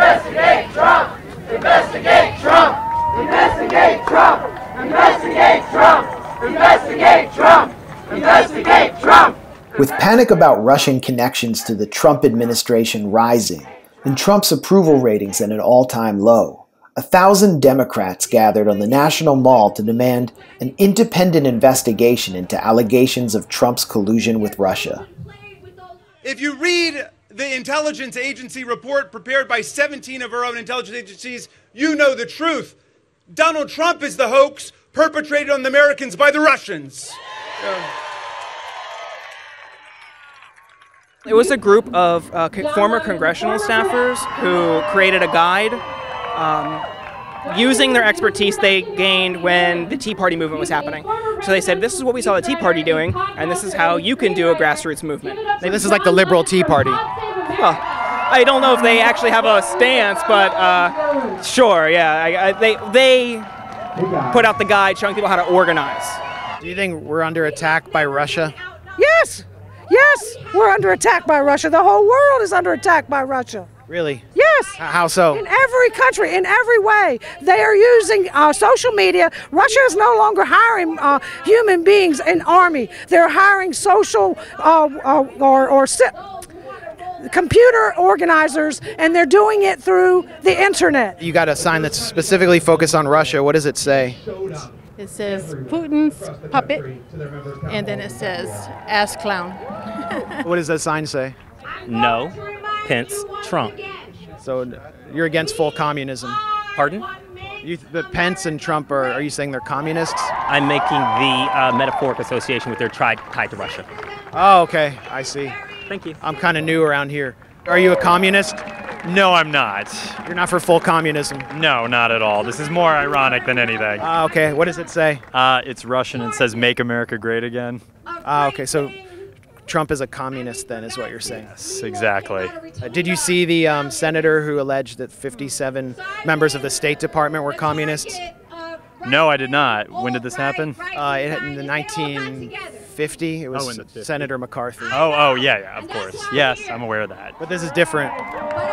Investigate Trump! Investigate Trump! Investigate Trump! Investigate Trump! Investigate Trump! Investigate Trump! With panic about Russian connections to the Trump administration rising, and Trump's approval ratings at an all-time low, 1,000 Democrats gathered on the National Mall to demand an independent investigation into allegations of Trump's collusion with Russia. If you read the intelligence agency report prepared by 17 of our own intelligence agencies, you know the truth. Donald Trump is the hoax perpetrated on the Americans by the Russians. It was a group of former congressional staffers who created a guide using their expertise they gained when the Tea Party movement was happening. So they said, this is what we saw the Tea Party doing, and this is how you can do a grassroots movement. So this is like the liberal Tea Party. Well, I don't know if they actually have a stance, but sure, yeah. They put out the guide showing people how to organize. Do you think we're under attack by Russia? Yes! Yes! We're under attack by Russia. The whole world is under attack by Russia. Really? Yes. How so? In every country, in every way. They are using social media. Russia is no longer hiring human beings in army. They're hiring social computer organizers, and they're doing it through the internet. You got a sign that's specifically focused on Russia. What does it say? It says Putin's puppet, and then it says ass clown. What does that sign say? No, Pence, Trump. So you're against full communism? Pardon? But Pence and Trump, are you saying they're communists? I'm making the metaphoric association with their tribe tied to Russia. Oh, okay. I see. Thank you. I'm kind of new around here. Are you a communist? No, I'm not. You're not for full communism? No, not at all. This is more ironic than anything. Okay. What does it say? It's Russian. It says "Make America Great Again." Okay. So Trump is a communist, then, is what you're saying? Yes, exactly. Did you see the senator who alleged that 57 members of the State Department were communists? No, I did not. When did this happen? In the 1950. It was Senator McCarthy. Yeah, of course. Yes, I'm aware of that. But this is different.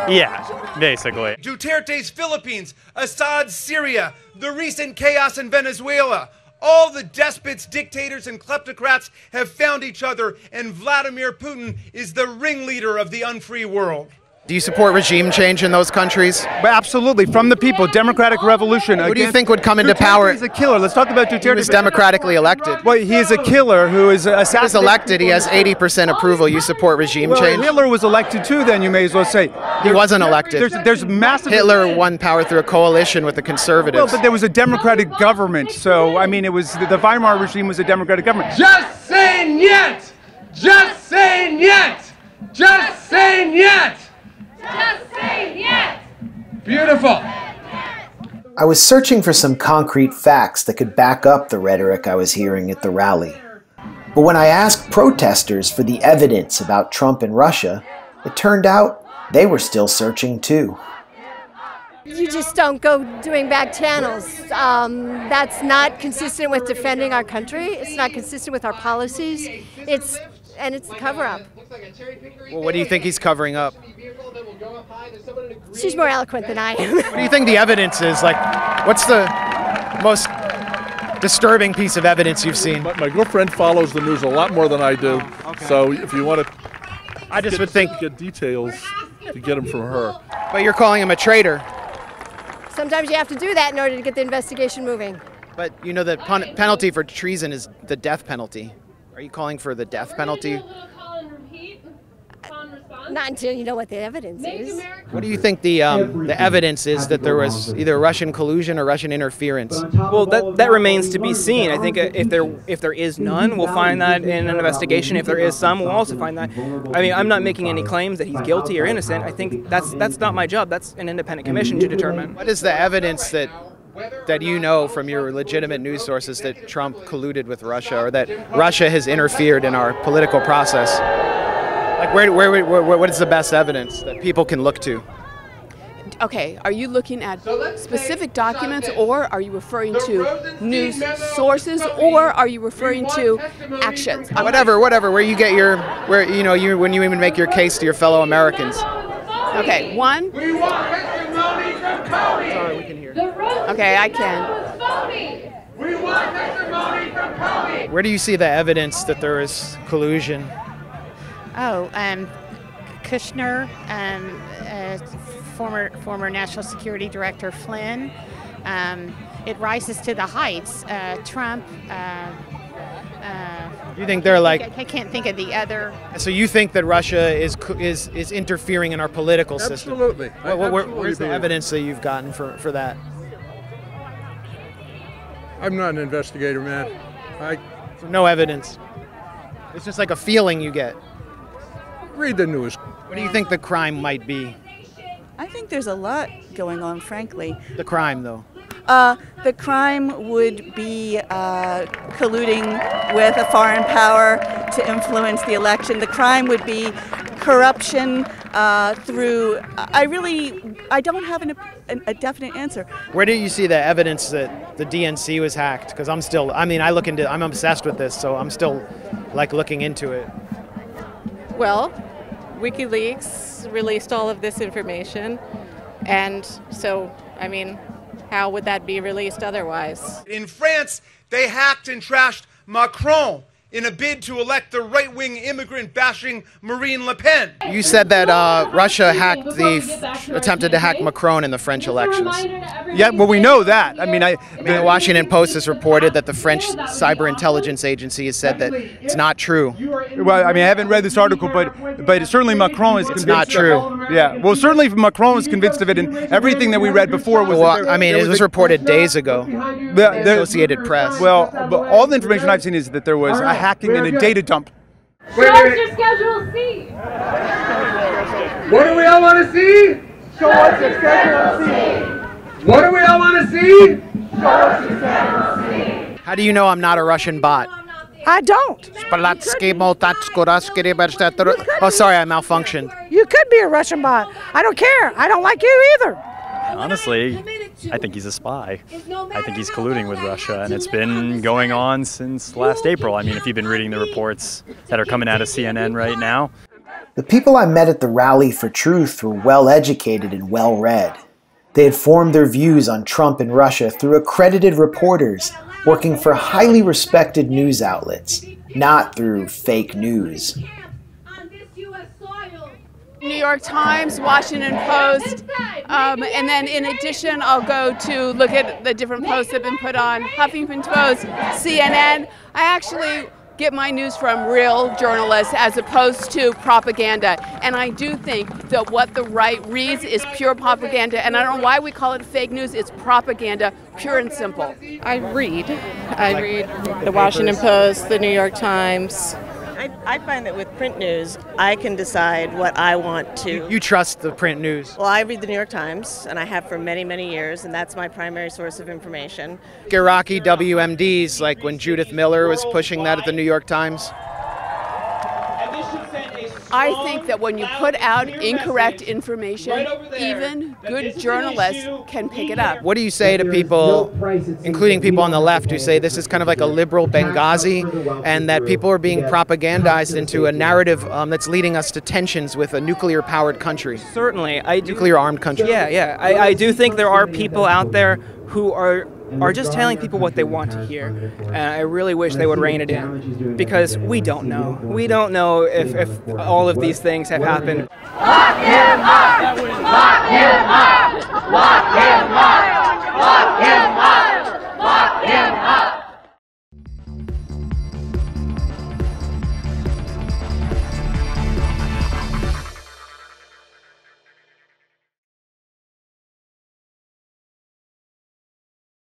Yeah, basically. Duterte's Philippines, Assad's Syria, the recent chaos in Venezuela. All the despots, dictators, and kleptocrats have found each other, and Vladimir Putin is the ringleader of the unfree world. Do you support regime change in those countries? Absolutely, from the people, democratic revolution. Who do you think would come into power? He's a killer. Let's talk about Duterte. He was democratically elected. Well, he is a killer who is assassinated. He was elected. He has 80% approval. You support regime change? Hitler was elected too, then, you may as well say. He wasn't elected. There's massive... Hitler won power through a coalition with the conservatives. Well, but there was a democratic government, so, I mean, it was the Weimar regime was a democratic government. Just saying yet! Just saying yet! Just saying yet! Just say yes! Beautiful! I was searching for some concrete facts that could back up the rhetoric I was hearing at the rally. But when I asked protesters for the evidence about Trump and Russia, it turned out they were still searching too. You just don't go doing back channels. That's not consistent with defending our country. It's not consistent with our policies. It's a cover-up. Well, what do you think he's covering up? She's more eloquent than I am. What do you think the evidence is? Like, what's the most disturbing piece of evidence you've seen? My girlfriend follows the news a lot more than I do. Okay. So if you want to, I just would think get details to get them from her. But you're calling him a traitor. Sometimes you have to do that in order to get the investigation moving. But you know the penalty for treason is the death penalty. Are you calling for the death penalty? Not until you know what the evidence is. What do you think the evidence is that there was either Russian collusion or Russian interference? Well, that remains to be seen. I think if there is none, we'll find that in an investigation. If there is some, we'll also find that. I mean, I'm not making any claims that he's guilty or innocent. I think that's not my job. That's an independent commission to determine. What is the evidence that you know from your legitimate news sources that Trump colluded with Russia or that Russia has interfered in our political process? Like, what is the best evidence that people can look to? Okay, are you looking at specific documents, or are you referring to news sources, or are you referring to actions? Whatever. Where you get when you even make your case to your fellow Americans. Okay, one. Okay, I can. We want testimony from Comey. Where do you see the evidence that there is collusion? Oh, Kushner, former National Security Director Flynn. It rises to the heights. Trump. You think they're like? I can't think of the other. So you think that Russia is interfering in our political system? Absolutely. Where's the evidence that you've gotten for that? I'm not an investigator, man. So no evidence. It's just like a feeling you get. Read the news. What do you think the crime might be? I think there's a lot going on, frankly. The crime, though. The crime would be colluding with a foreign power to influence the election. The crime would be corruption through. I don't have a definite answer. Where do you see the evidence that the DNC was hacked? Because I'm obsessed with this, so I'm still like looking into it. Well, WikiLeaks released all of this information, and so, I mean, how would that be released otherwise? In France, they hacked and trashed Macron in a bid to elect the right-wing immigrant-bashing Marine Le Pen. You said that Russia attempted to hack Macron in the French elections. Yeah, well, we know that. The Washington Post has reported that the French cyber intelligence agency has said that it's not true. Well, I haven't read this article, but certainly Macron is convinced. It's not true. Yeah, well, certainly Macron was convinced of it, and everything that we read before was. Well, it was reported days ago. The Associated Press. Well, all the information I've seen is that there was a hacking and a data dump. Show us your Schedule C. What do we all want to see? Show us your Schedule C. What do we all want to see? Show us your Schedule C. How do you know I'm not a Russian bot? I don't. Oh, sorry, I malfunctioned. You could be a Russian bot. I don't care. I don't like you either. Honestly, I think he's a spy. I think he's colluding with Russia, and it's been going on since last April. If you've been reading the reports that are coming out of CNN right now. The people I met at the Rally for Truth were well-educated and well-read. They had formed their views on Trump and Russia through accredited reporters working for highly respected news outlets, not through fake news. New York Times, Washington Post, and then in addition I'll go to look at the different posts that have been put on Huffington Post, CNN. I actually get my news from real journalists as opposed to propaganda, and I do think that what the right reads is pure propaganda, and I don't know why we call it fake news. It's propaganda, pure and simple. I read the Washington Post, the New York Times. I find that with print news, I can decide what I want to. You trust the print news? Well, I read the New York Times, and I have for many, many years, and that's my primary source of information. Iraqi WMDs, like when Judith Miller was pushing that at the New York Times? I think that when you put out incorrect information, even good journalists can pick it up. What do you say to people, including people on the left, who say this is kind of like a liberal Benghazi and that people are being propagandized into a narrative that's leading us to tensions with a nuclear-powered country? Certainly. Nuclear-armed country. Yeah. I do think there are people out there who are just telling people what they want to hear. And I really wish they would rein it in, because we don't know. We don't know if all of these things have happened. Lock him up! Lock him up! Lock him up! Lock him up!